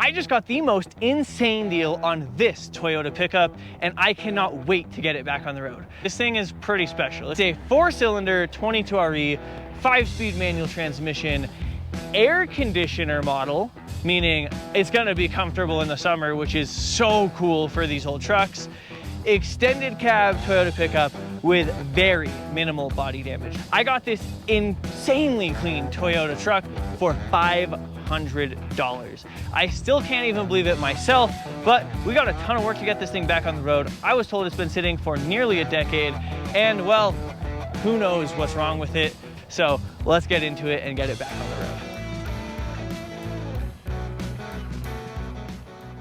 I just got the most insane deal on this Toyota pickup, and I cannot wait to get it back on the road. This thing is pretty special. It's a 4-cylinder 22RE, 5-speed manual transmission, air conditioner model, meaning it's gonna be comfortable in the summer, which is so cool for these old trucks. Extended cab Toyota pickup with very minimal body damage. I got this insanely clean Toyota truck for $500. I still can't even believe it myself, but we got a ton of work to get this thing back on the road. I was told it's been sitting for nearly a decade, and well, who knows what's wrong with it. So let's get into it and get it back on the road.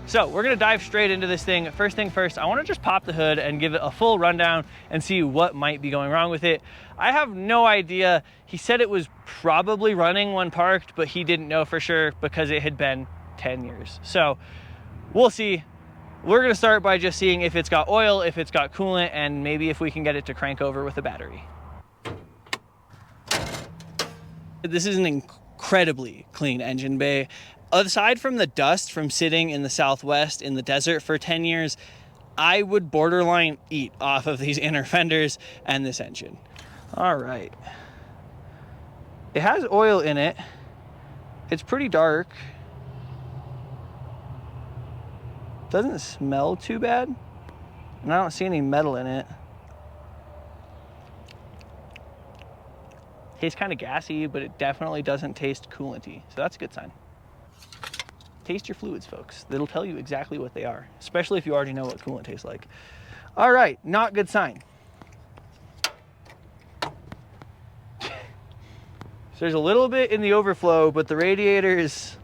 So we're gonna dive straight into this thing. First thing first, I wanna just pop the hood and give it a full rundown and see what might be going wrong with it. I have no idea. He said it was probably running when parked, but he didn't know for sure because it had been 10 years. So we'll see. We're gonna start by just seeing if it's got oil, if it's got coolant, and maybe if we can get it to crank over with a battery. This is an incredibly clean engine bay. Aside from the dust from sitting in the Southwest in the desert for 10 years, I would borderline eat off of these inner fenders and this engine. All right. It has oil in it. It's pretty dark. Doesn't smell too bad. And I don't see any metal in it. Tastes kind of gassy, but it definitely doesn't taste coolanty. So that's a good sign. Taste your fluids, folks. It'll tell you exactly what they are, especially if you already know what coolant tastes like. All right, not good sign. So there's a little bit in the overflow, but the radiator is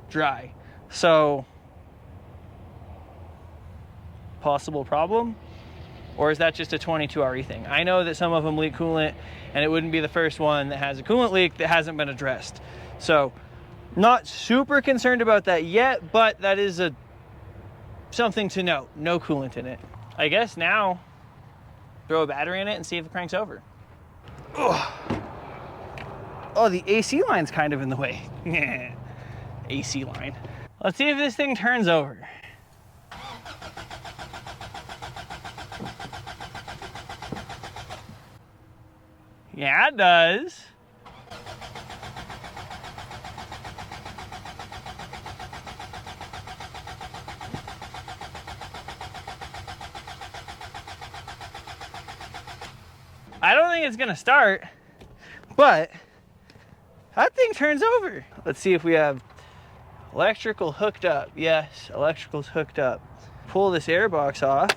dry. So, possible problem? Or is that just a 22RE thing? I know that some of them leak coolant, and it wouldn't be the first one that has a coolant leak that hasn't been addressed. So, not super concerned about that yet, but that is something to note. No coolant in it. I guess now, throw a battery in it and see if it cranks over. Ugh. Oh, the AC line's kind of in the way. AC line. Let's see if this thing turns over. Yeah, it does. I don't think it's gonna start, but that thing turns over. Let's see if we have electrical hooked up. Yes, electrical's hooked up. Pull this air box off.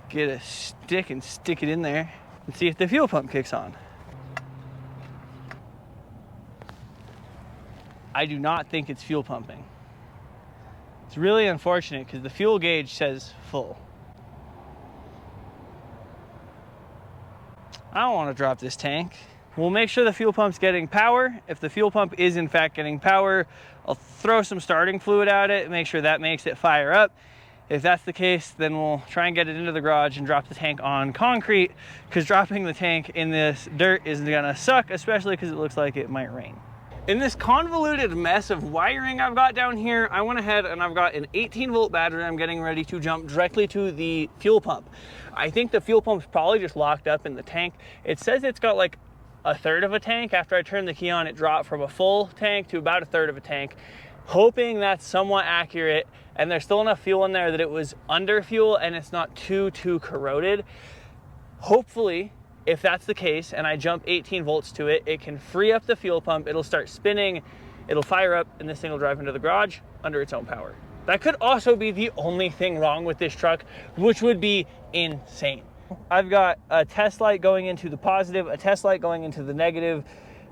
Get a stick and stick it in there and see if the fuel pump kicks on. I do not think it's fuel pumping. It's really unfortunate because the fuel gauge says full. I don't want to drop this tank. We'll make sure the fuel pump's getting power. If the fuel pump is in fact getting power, I'll throw some starting fluid at it, make sure that makes it fire up. If that's the case, then we'll try and get it into the garage and drop the tank on concrete, because dropping the tank in this dirt is gonna suck, especially because it looks like it might rain. In this convoluted mess of wiring I've got down here, I went ahead and I've got an 18-volt battery I'm getting ready to jump directly to the fuel pump. I think the fuel pump's probably just locked up in the tank. It says it's got like a third of a tank. After I turned the key on, it dropped from a full tank to about a third of a tank. Hoping that's somewhat accurate and there's still enough fuel in there that it was under fuel and it's not too corroded. Hopefully, if that's the case and I jump 18 volts to it, it can free up the fuel pump, it'll start spinning, it'll fire up, and this thing will drive into the garage under its own power. That could also be the only thing wrong with this truck, which would be insane. I've got a test light going into the positive, a test light going into the negative,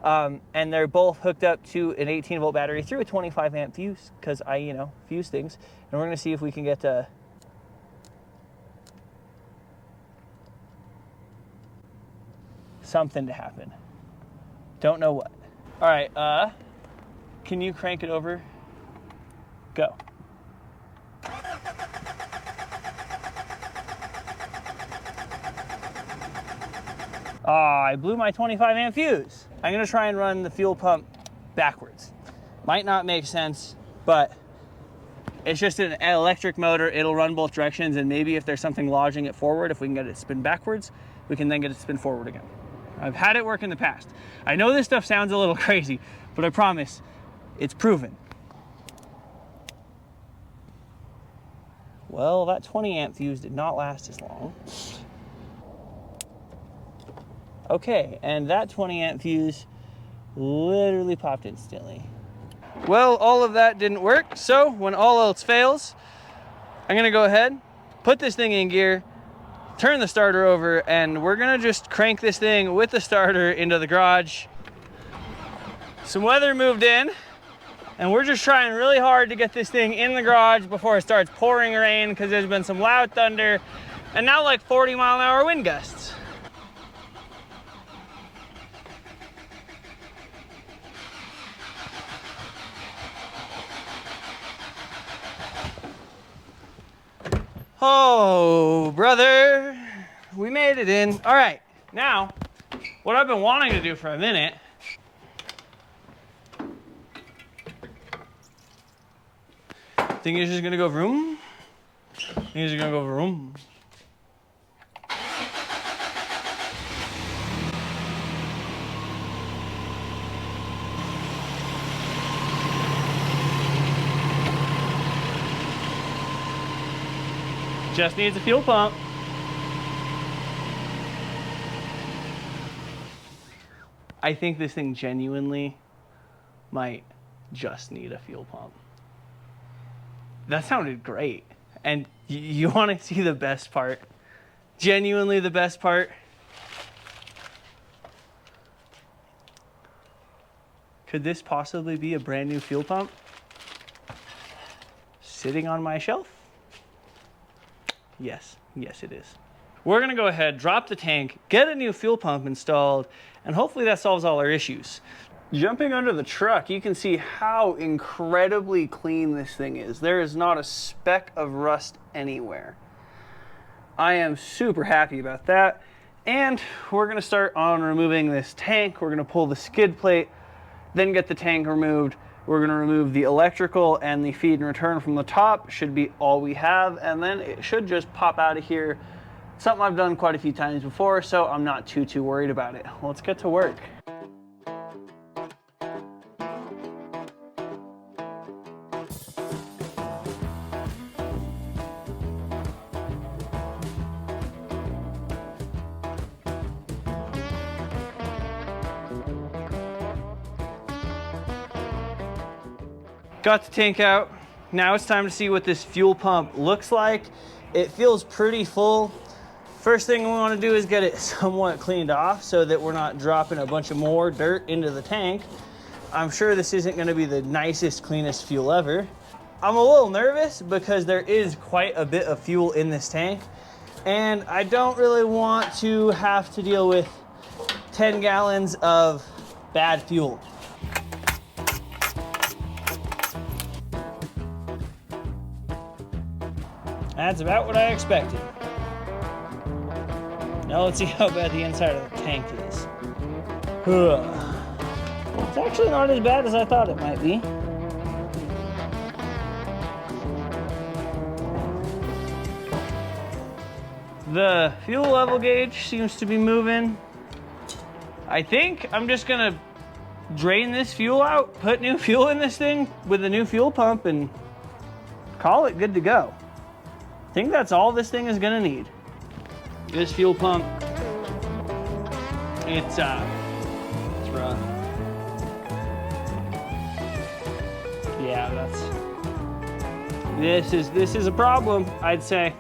and they're both hooked up to an 18-volt battery through a 25-amp fuse, because I, fuse things. And we're going to see if we can get something to happen. Don't know what. All right, can you crank it over? Go. I blew my 25-amp fuse. I'm gonna try and run the fuel pump backwards. Might not make sense, but it's just an electric motor. It'll run both directions, and maybe if there's something lodging it forward, if we can get it to spin backwards, we can then get it to spin forward again. I've had it work in the past. I know this stuff sounds a little crazy, but I promise it's proven. Well, that 20 amp fuse did not last as long. Okay, and that 20 amp fuse literally popped instantly. Well, all of that didn't work, so when all else fails, I'm gonna go ahead, put this thing in gear, turn the starter over, and we're gonna just crank this thing with the starter into the garage. Some weather moved in, and we're just trying really hard to get this thing in the garage before it starts pouring rain, because there's been some loud thunder and now like 40-mile-an-hour wind gusts. Oh, brother, we made it in. All right, now, what I've been wanting to do for a minute, thing is just gonna go vroom. Thing is gonna go vroom. Just needs a fuel pump. I think this thing genuinely might just need a fuel pump. That sounded great. And you want to see the best part? Genuinely the best part? Could this possibly be a brand new fuel pump sitting on my shelf? Yes, yes it is. We're gonna go ahead, drop the tank, get a new fuel pump installed, and hopefully that solves all our issues. Jumping under the truck, you can see how incredibly clean this thing is. There is not a speck of rust anywhere. I am super happy about that. And we're gonna start on removing this tank. We're gonna pull the skid plate, then get the tank removed. We're gonna remove the electrical and the feed and return from the top. Should be all we have, and then it should just pop out of here. Something I've done quite a few times before, so I'm not too worried about it. Let's get to work. Got the tank out. Now it's time to see what this fuel pump looks like. It feels pretty full. First thing we want to do is get it somewhat cleaned off so that we're not dropping a bunch of more dirt into the tank. I'm sure this isn't going to be the nicest, cleanest fuel ever. I'm a little nervous because there is quite a bit of fuel in this tank, and I don't really want to have to deal with 10 gallons of bad fuel. That's about what I expected. Now let's see how bad the inside of the tank is. It's actually not as bad as I thought it might be. The fuel level gauge seems to be moving. I think I'm just gonna drain this fuel out, put new fuel in this thing with a new fuel pump, and call it good to go. I think that's all this thing is gonna need. This fuel pump, it's rough. Yeah, this is a problem, I'd say.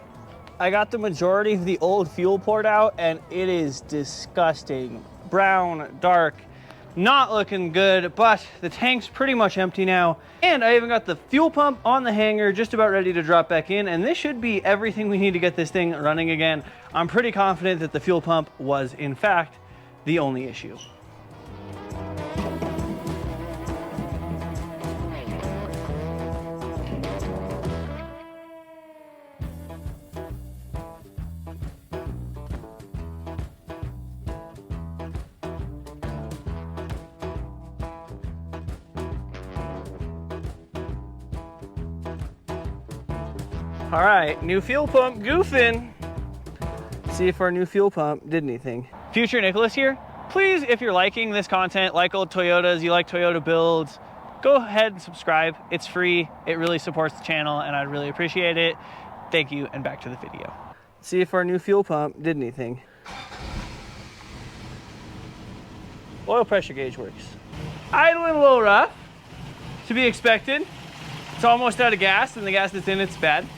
I got the majority of the old fuel poured out, and it is disgusting. Brown, dark, not looking good, but the tank's pretty much empty now. And I even got the fuel pump on the hanger, just about ready to drop back in, and this should be everything we need to get this thing running again. I'm pretty confident that the fuel pump was, in fact, the only issue. All right, new fuel pump goofing. See if our new fuel pump did anything. Future Nicholas here. Please, if you're liking this content, like old Toyotas, you like Toyota builds, go ahead and subscribe. It's free. It really supports the channel and I'd really appreciate it. Thank you, and back to the video. See if our new fuel pump did anything. Oil pressure gauge works. Idling a little rough, to be expected. It's almost out of gas and the gas that's in it's bad.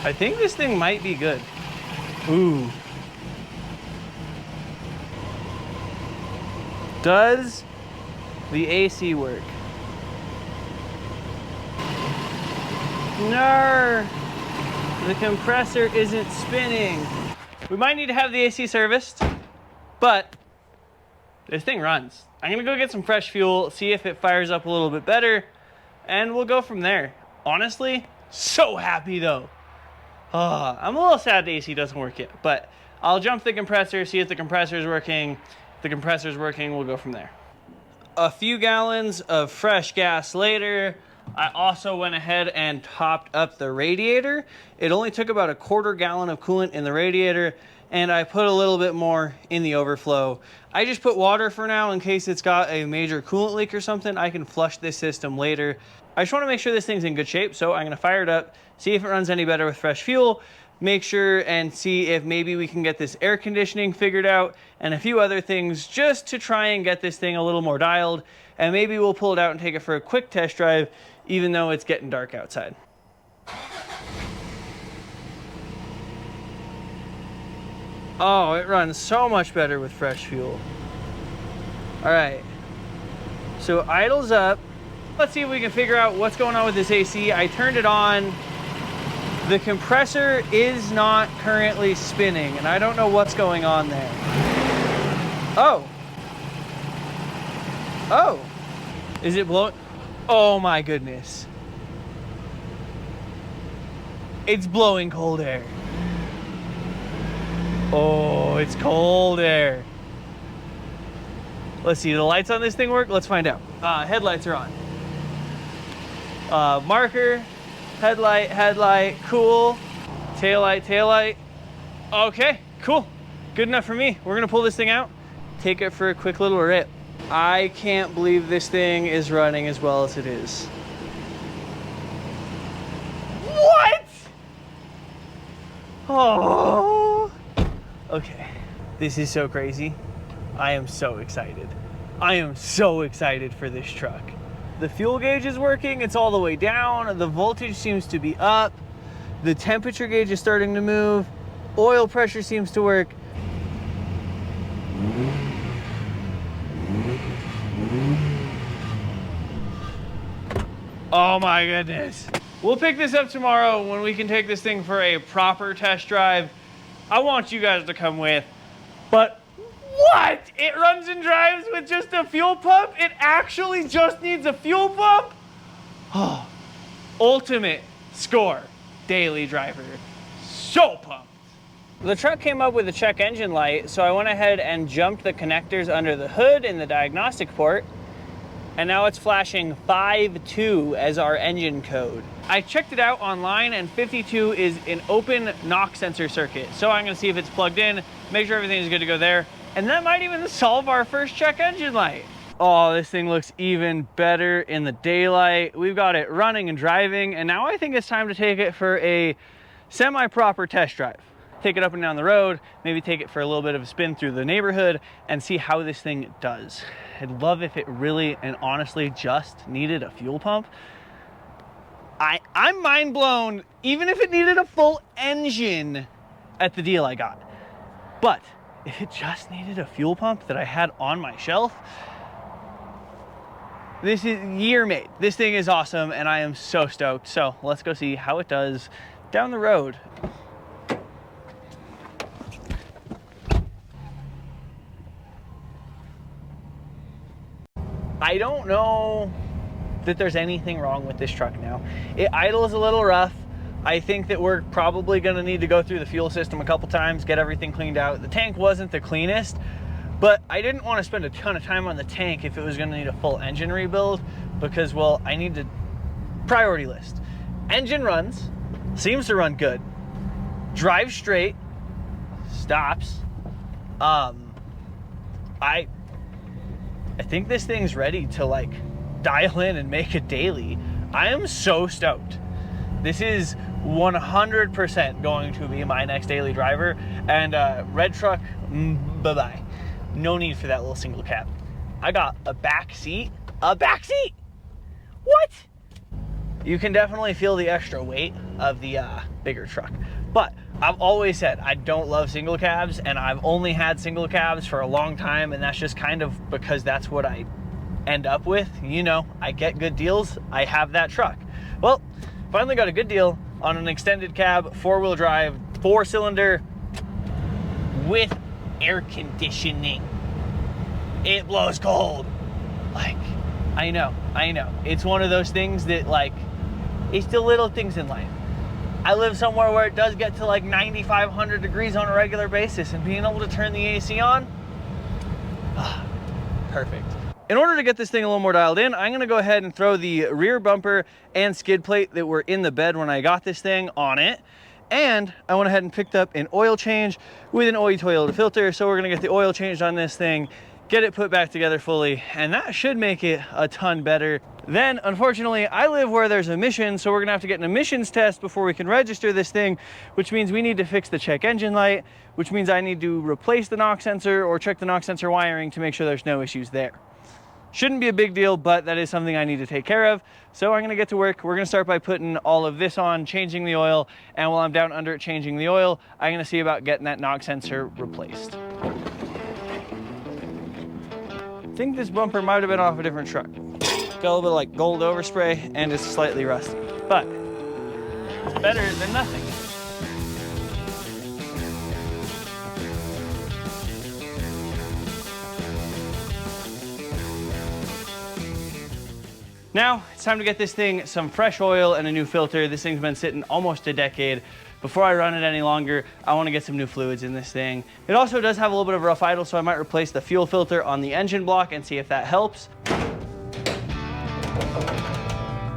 I think this thing might be good. Ooh. Does the AC work? No, the compressor isn't spinning. We might need to have the AC serviced, but this thing runs. I'm gonna go get some fresh fuel, see if it fires up a little bit better, and we'll go from there. Honestly, so happy though. I'm a little sad the AC doesn't work yet, but I'll jump the compressor, see if the compressor is working. If the compressor's working, we'll go from there. A few gallons of fresh gas later, I also went ahead and topped up the radiator. It only took about a quarter gallon of coolant in the radiator, and I put a little bit more in the overflow. I just put water for now in case it's got a major coolant leak or something. I can flush this system later. I just want to make sure this thing's in good shape, so I'm going to fire it up, see if it runs any better with fresh fuel, make sure and see if maybe we can get this air conditioning figured out, and a few other things just to try and get this thing a little more dialed, and maybe we'll pull it out and take it for a quick test drive, even though it's getting dark outside. Oh, it runs so much better with fresh fuel. All right, so idles up. Let's see if we can figure out what's going on with this AC. I turned it on. The compressor is not currently spinning, and I don't know what's going on there. Oh. Oh. Is it blowing? Oh my goodness. It's blowing cold air. Oh, it's cold air. Let's see, the lights on this thing work? Let's find out. Headlights are on. Marker, headlight, cool. Taillight. Okay, cool. Good enough for me. We're gonna pull this thing out, take it for a quick little rip. I can't believe this thing is running as well as it is. What? Oh. Okay, this is so crazy. I am so excited. I am so excited for this truck. The fuel gauge is working, it's all the way down. The voltage seems to be up. The temperature gauge is starting to move. Oil pressure seems to work. Oh my goodness. We'll pick this up tomorrow when we can take this thing for a proper test drive. I want you guys to come with, but what? It runs and drives with just a fuel pump? It actually just needs a fuel pump? Oh, ultimate score, daily driver. So pumped. The truck came up with a check engine light, so I went ahead and jumped the connectors under the hood in the diagnostic port, and now it's flashing 52 as our engine code. I checked it out online, and 52 is an open knock sensor circuit. So I'm gonna see if it's plugged in, make sure everything is good to go there, and that might even solve our first check engine light. Oh, this thing looks even better in the daylight. We've got it running and driving, and now I think it's time to take it for a semi-proper test drive. Take it up and down the road, maybe take it for a little bit of a spin through the neighborhood and see how this thing does. I'd love if it really and honestly just needed a fuel pump. I'm mind blown, even if it needed a full engine at the deal I got. But if it just needed a fuel pump that I had on my shelf, this is year made. This thing is awesome and I am so stoked. So let's go see how it does down the road. I don't know that there's anything wrong with this truck now. It idles a little rough. I think that we're probably gonna need to go through the fuel system a couple times, get everything cleaned out. The tank wasn't the cleanest, but I didn't want to spend a ton of time on the tank if it was gonna need a full engine rebuild because, well, I need to priority list. Engine runs, seems to run good, drives straight, stops. I think this thing's ready to like dial in and make a daily. I am so stoked. This is 100% going to be my next daily driver. And red truck, bye-bye. No need for that little single cab. I got a back seat. A back seat! What? You can definitely feel the extra weight of the bigger truck. But I've always said I don't love single cabs, and I've only had single cabs for a long time, and that's just kind of because that's what I end up with. You know, I get good deals, I have that truck. Well, finally got a good deal on an extended cab, 4-wheel drive, 4-cylinder with air conditioning. It blows cold. Like, I know. It's one of those things that, like, it's the little things in life. I live somewhere where it does get to like 9,500 degrees on a regular basis, and being able to turn the AC on, perfect. In order to get this thing a little more dialed in, I'm gonna go ahead and throw the rear bumper and skid plate that were in the bed when I got this thing on it. And I went ahead and picked up an oil change with an oil filter. So we're gonna get the oil changed on this thing, get it put back together fully, and that should make it a ton better. Then, unfortunately, I live where there's emissions, so we're gonna have to get an emissions test before we can register this thing, which means we need to fix the check engine light, which means I need to replace the knock sensor or check the knock sensor wiring to make sure there's no issues there. Shouldn't be a big deal, but that is something I need to take care of. So I'm gonna get to work. We're gonna start by putting all of this on, changing the oil, and while I'm down under it changing the oil, I'm gonna see about getting that knock sensor replaced. I think this bumper might have been off a different truck. Got a little bit of like gold overspray and it's slightly rusty, but it's better than nothing. Now it's time to get this thing some fresh oil and a new filter. This thing's been sitting almost a decade. Before I run it any longer, I want to get some new fluids in this thing. It also does have a little bit of rough idle, so I might replace the fuel filter on the engine block and see if that helps.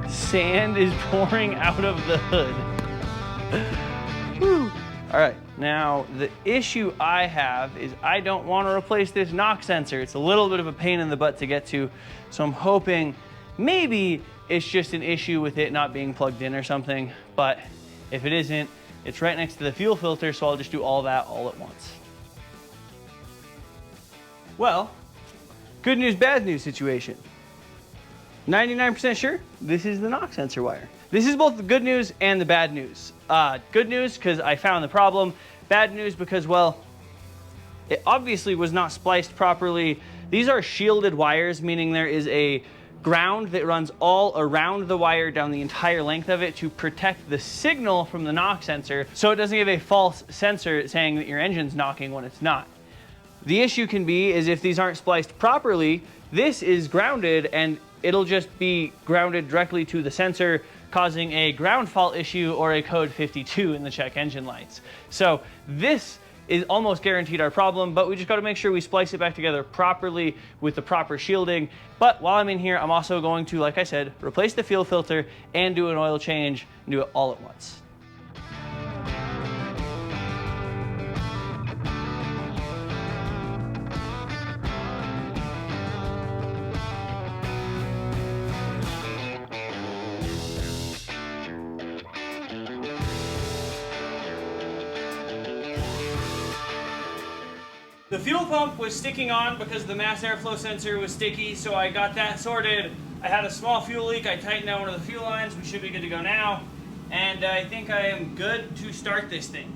Sand is pouring out of the hood. Whew. All right, now the issue I have is I don't want to replace this knock sensor. It's a little bit of a pain in the butt to get to, so I'm hoping maybe it's just an issue with it not being plugged in or something, but if it isn't, it's right next to the fuel filter, so I'll just do all that all at once. Well, good news, bad news situation. 99% sure this is the knock sensor wire. This is both the good news and the bad news. Good news because I found the problem. Bad news because, well, it obviously was not spliced properly. These are shielded wires, meaning there is a ground that runs all around the wire down the entire length of it to protect the signal from the knock sensor, so it doesn't give a false sensor saying that your engine's knocking when it's not. The issue can be is if these aren't spliced properly, this is grounded and it'll just be grounded directly to the sensor, causing a ground fault issue or a code 52 in the check engine lights. So this is almost guaranteed our problem, but we just got to make sure we splice it back together properly with the proper shielding. But while I'm in here, I'm also going to, like I said, replace the fuel filter and do an oil change and do it all at once. The fuel pump was sticking on because the mass airflow sensor was sticky, so I got that sorted. I had a small fuel leak. I tightened down one of the fuel lines. We should be good to go now. And I think I am good to start this thing.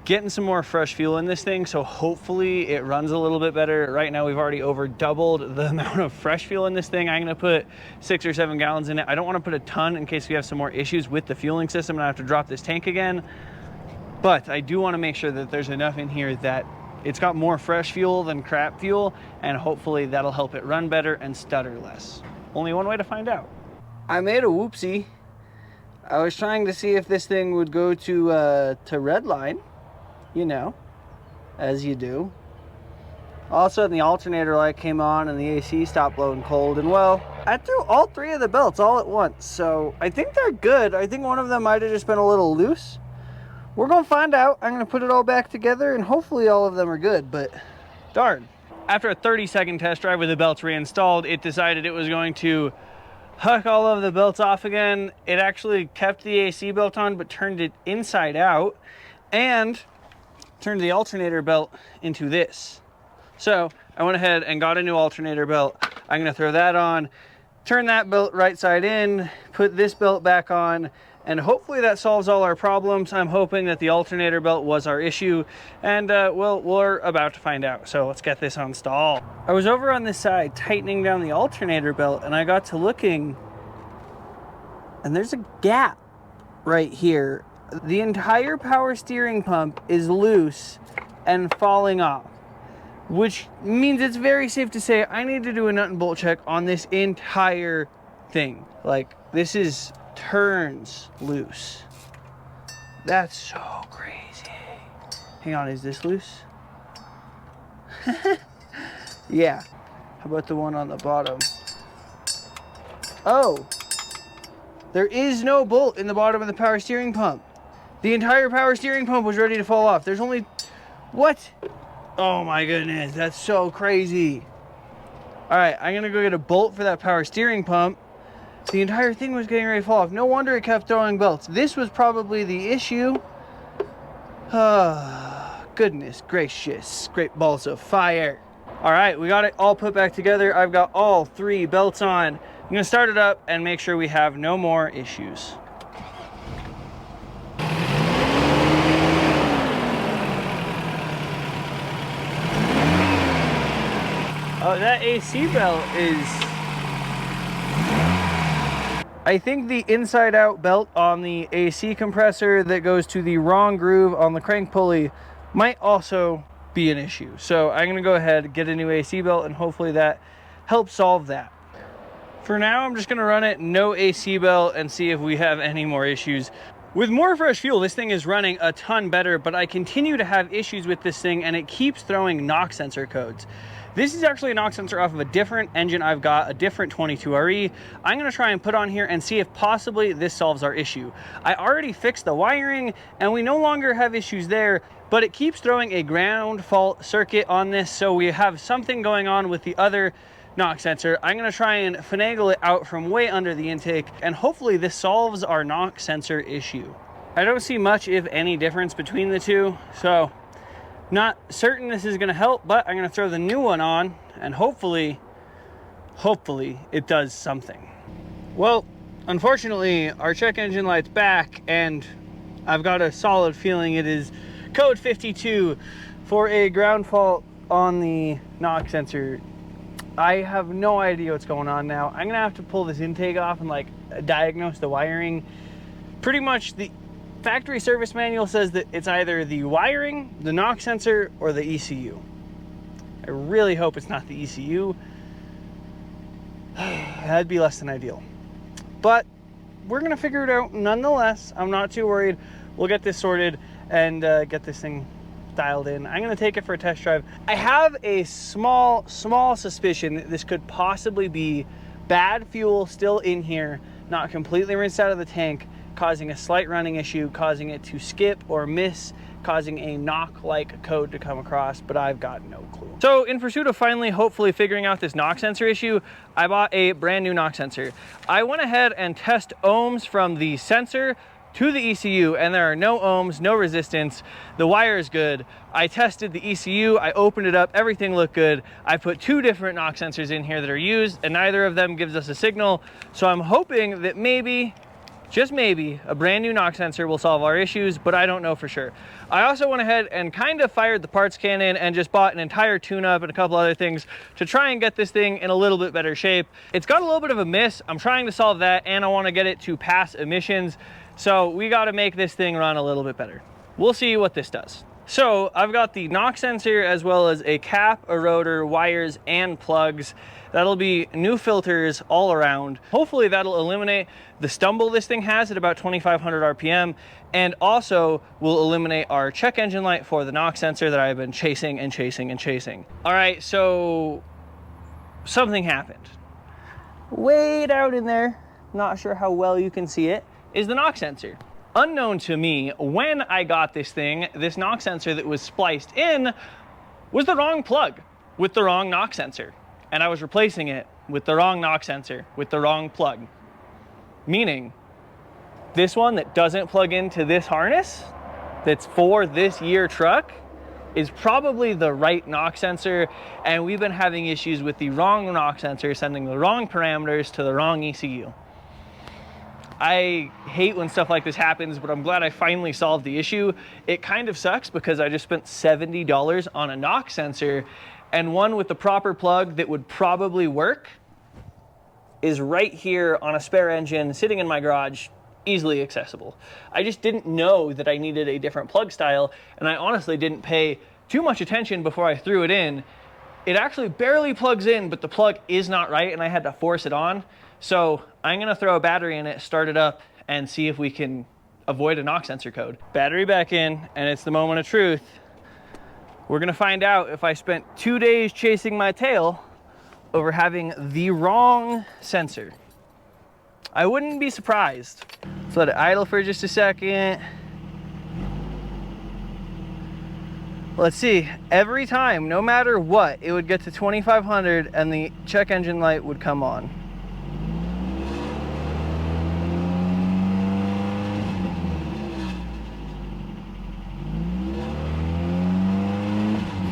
Getting some more fresh fuel in this thing, so hopefully it runs a little bit better. Right now we've already over doubled the amount of fresh fuel in this thing. I'm gonna put 6 or 7 gallons in it. I don't wanna put a ton in case we have some more issues with the fueling system and I have to drop this tank again. But I do wanna make sure that there's enough in here that it's got more fresh fuel than crap fuel, and hopefully that'll help it run better and stutter less. Only one way to find out. I made a whoopsie. I was trying to see if this thing would go to red line. you know, as you do. All of a sudden the alternator light came on and the AC stopped blowing cold, and well, I threw all 3 of the belts all at once, so I think they're good. I think one of them might have just been a little loose. We're gonna find out. I'm gonna put it all back together and hopefully all of them are good, but darn. After a 30-second test drive with the belts reinstalled, it decided it was going to hook all of the belts off again. It actually kept the AC belt on but turned it inside out and turned the alternator belt into this. So I went ahead and got a new alternator belt. I'm gonna throw that on, turn that belt right side in, put this belt back on, and hopefully that solves all our problems. I'm hoping that the alternator belt was our issue, and well, we're about to find out. So let's get this installed. I was over on this side tightening down the alternator belt, and I got to looking, and there's a gap right here. The entire power steering pump is loose and falling off, which means it's very safe to say I need to do a nut and bolt check on this entire thing. Like, this is turns loose. That's so crazy. Hang on, is this loose? Yeah. How about the one on the bottom? Oh, there is no bolt in the bottom of the power steering pump. The entire power steering pump was ready to fall off. There's only, what? Oh my goodness, that's so crazy. All right, I'm gonna go get a bolt for that power steering pump. The entire thing was getting ready to fall off. No wonder it kept throwing belts. This was probably the issue. Goodness gracious, great balls of fire. All right, we got it all put back together. I've got all 3 belts on. I'm gonna start it up and make sure we have no more issues. Oh, that AC belt is... I think the inside out belt on the AC compressor that goes to the wrong groove on the crank pulley might also be an issue. So I'm gonna go ahead, get a new AC belt, and hopefully that helps solve that. For now, I'm just gonna run it no AC belt and see if we have any more issues. With more fresh fuel, this thing is running a ton better, but I continue to have issues with this thing and it keeps throwing knock sensor codes. This is actually a knock sensor off of a different engine I've got, a different 22RE. I'm gonna try and put on here and see if possibly this solves our issue. I already fixed the wiring and we no longer have issues there, but it keeps throwing a ground fault circuit on this, so we have something going on with the other knock sensor. I'm gonna try and finagle it out from way under the intake, and hopefully this solves our knock sensor issue. I don't see much, if any, difference between the two, so not certain this is gonna help, but I'm gonna throw the new one on and hopefully it does something. Well, unfortunately, our check engine light's back and I've got a solid feeling it is code 52 for a ground fault on the knock sensor. I have no idea what's going on now. I'm gonna have to pull this intake off and like diagnose the wiring. Pretty much the factory service manual says that it's either the wiring, the knock sensor, or the ECU. I really hope it's not the ECU. That'd be less than ideal. But we're gonna figure it out nonetheless. I'm not too worried. We'll get this sorted and get this thing dialed in. I'm gonna take it for a test drive. I have a small suspicion that this could possibly be bad fuel still in here, not completely rinsed out of the tank, causing a slight running issue, causing it to skip or miss, causing a knock-like code to come across, but I've got no clue. So in pursuit of finally, hopefully figuring out this knock sensor issue, I bought a brand new knock sensor. I went ahead and test ohms from the sensor to the ECU, and there are no ohms, no resistance. The wire is good. I tested the ECU, I opened it up, everything looked good. I put 2 different knock sensors in here that are used, and neither of them gives us a signal. So I'm hoping that maybe, just maybe, a brand new knock sensor will solve our issues, but I don't know for sure. I also went ahead and kind of fired the parts cannon and just bought an entire tune-up and a couple other things to try and get this thing in a little bit better shape. It's got a little bit of a miss. I'm trying to solve that, and I want to get it to pass emissions. So we got to make this thing run a little bit better. We'll see what this does. So I've got the knock sensor as well as a cap, a rotor, wires, and plugs. That'll be new filters all around. Hopefully that'll eliminate the stumble this thing has at about 2,500 RPM, and also will eliminate our check engine light for the knock sensor that I've been chasing and chasing and chasing. All right, so something happened. Way down in there, not sure how well you can see it, is the knock sensor. Unknown to me, when I got this thing, this knock sensor that was spliced in was the wrong plug with the wrong knock sensor. And I was replacing it with the wrong knock sensor with the wrong plug. Meaning, this one that doesn't plug into this harness, that's for this year truck, is probably the right knock sensor, and we've been having issues with the wrong knock sensor, sending the wrong parameters to the wrong ECU. I hate when stuff like this happens, but I'm glad I finally solved the issue. It kind of sucks because I just spent $70 on a knock sensor, and one with the proper plug that would probably work is right here on a spare engine sitting in my garage, easily accessible. I just didn't know that I needed a different plug style, and I honestly didn't pay too much attention before I threw it in. It actually barely plugs in, but the plug is not right, and I had to force it on. So I'm gonna throw a battery in it, start it up, and see if we can avoid a knock sensor code. Battery back in, and it's the moment of truth. We're gonna find out if I spent 2 days chasing my tail over having the wrong sensor. I wouldn't be surprised. Let's let it idle for just a second. Let's see, every time, no matter what, it would get to 2,500 and the check engine light would come on.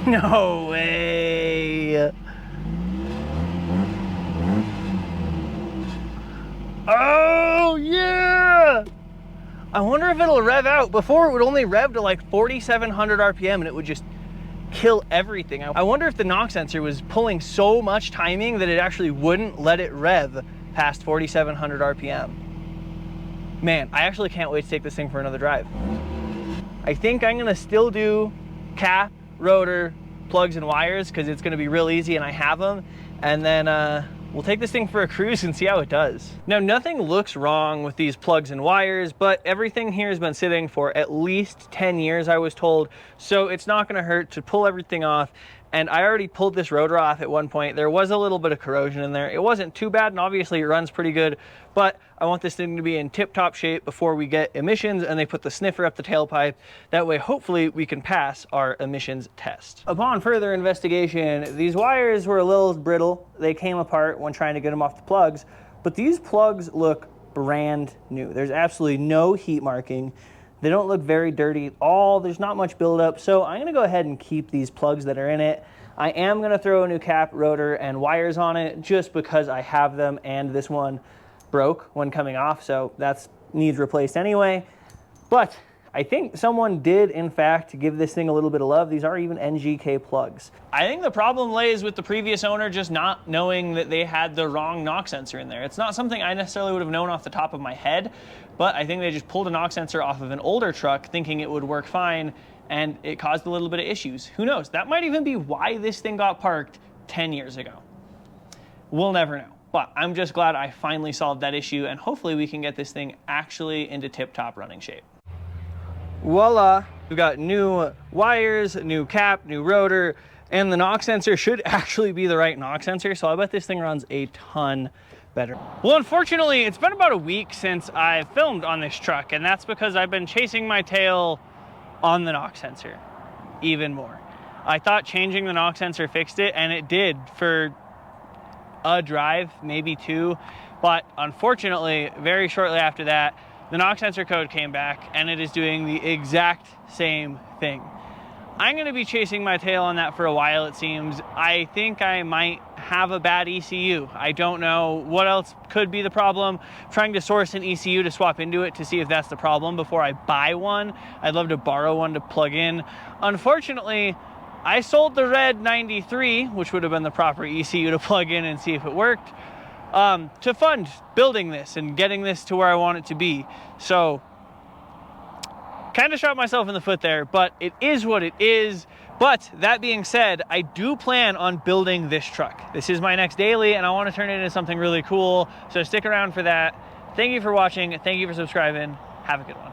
No way. Oh yeah. I wonder if it'll rev out. Before it would only rev to like 4,700 RPM and it would just kill everything. I wonder if the knock sensor was pulling so much timing that it actually wouldn't let it rev past 4,700 RPM. Man, I actually can't wait to take this thing for another drive. I think I'm gonna still do cap, rotor, plugs and wires because it's going to be real easy and I have them, and then we'll take this thing for a cruise and see how it does. Now, nothing looks wrong with these plugs and wires, but everything here has been sitting for at least 10 years, I was told, so it's not going to hurt to pull everything off. And I already pulled this rotor off at one point. There was a little bit of corrosion in there. It wasn't too bad, and obviously it runs pretty good, but I want this thing to be in tip-top shape before we get emissions and they put the sniffer up the tailpipe. That way, hopefully, we can pass our emissions test. Upon further investigation, these wires were a little brittle. They came apart when trying to get them off the plugs, but these plugs look brand new. There's absolutely no heat marking. They don't look very dirty at all. There's not much buildup. So I'm gonna go ahead and keep these plugs that are in it. I am gonna throw a new cap, rotor, and wires on it just because I have them and this one broke when coming off. So that needs replaced anyway. But I think someone did, in fact, give this thing a little bit of love. These are even NGK plugs. I think the problem lays with the previous owner just not knowing that they had the wrong knock sensor in there. It's not something I necessarily would have known off the top of my head, but I think they just pulled a knock sensor off of an older truck thinking it would work fine, and it caused a little bit of issues. Who knows? That might even be why this thing got parked 10 years ago. We'll never know. But I'm just glad I finally solved that issue, and hopefully we can get this thing actually into tip-top running shape. Voila, we've got new wires, new cap, new rotor, and the knock sensor should actually be the right knock sensor, so I bet this thing runs a ton better. Well, unfortunately, it's been about a week since I filmed on this truck, and that's because I've been chasing my tail on the knock sensor even more. I thought changing the knock sensor fixed it, and it did for a drive, maybe two, but unfortunately, very shortly after that, the knock sensor code came back and it is doing the exact same thing. I'm gonna be chasing my tail on that for a while, it seems. I think I might have a bad ECU. I don't know what else could be the problem. I'm trying to source an ECU to swap into it to see if that's the problem before I buy one. I'd love to borrow one to plug in. Unfortunately, I sold the red 93, which would have been the proper ECU to plug in and see if it worked, to fund building this and getting this to where I want it to be. So kind of shot myself in the foot there, but it is what it is. But that being said, I do plan on building this truck. This is my next daily and I want to turn it into something really cool. So stick around for that. Thank you for watching. Thank you for subscribing. Have a good one.